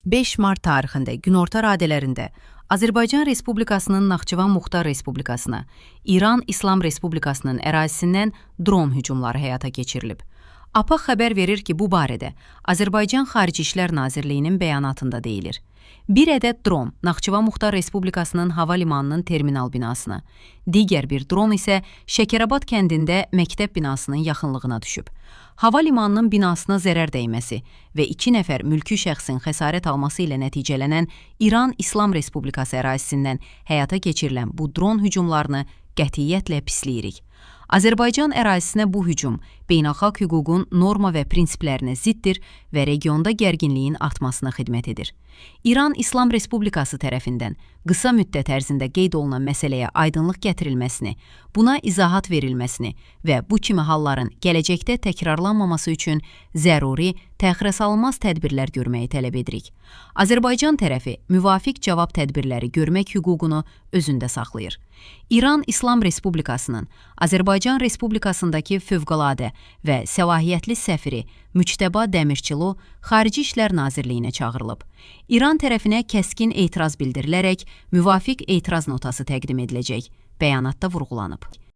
5 mart tarixində günorta radələrində Azərbaycan Respublikasının Naxçıvan Muxtar Respublikasına, İran İslam Respublikasının ərazisindən dron hücumları həyata keçirilib. APA xəbər verir ki, bu barədə Azərbaycan Xarici İşlər Nazirliyinin bəyanatında deyilir. Bir ədəd dron Naxçıvan Muxtar Respublikasının hava limanının terminal binasına, digər bir dron isə Şəkərabad kəndində məktəb binasının yaxınlığına düşüb. Hava limanının binasına zərər dəyməsi və 2 nəfər mülki şəxsin xəsarət alması ilə nəticələnən İran İslam Respublikası ərazisindən həyata keçirilən bu dron hücumlarını qətiyyətlə pisləyirik. Azərbaycan ərazisinə bu hücum beynəlxalq hüququn norma və prinsiplərinə ziddir və regionda gərginliyin artmasına xidmət edir. İran İslam Respublikası tərəfindən qısa müddət ərzində qeyd olunan məsələyə aydınlıq gətirilməsini, buna izahat verilməsini və bu kimi halların gələcəkdə təkrarlanmaması üçün zəruri, təxirəsalınmaz tədbirlər görməyi tələb edirik. Azərbaycan tərəfi müvafiq cavab tədbirləri görmək hüququnu özündə saxlayır. İran İslam Respublikasının Azərbaycan Respublikasındakı fövqəladə və səlahiyyətli səfiri Müçtəba Dəmirçilu Xarici İşlər Nazirliyinə çağırılıb. İran tərəfinə kəskin etiraz bildirilərək müvafiq etiraz notası təqdim ediləcək, bəyanatda vurğulanıb.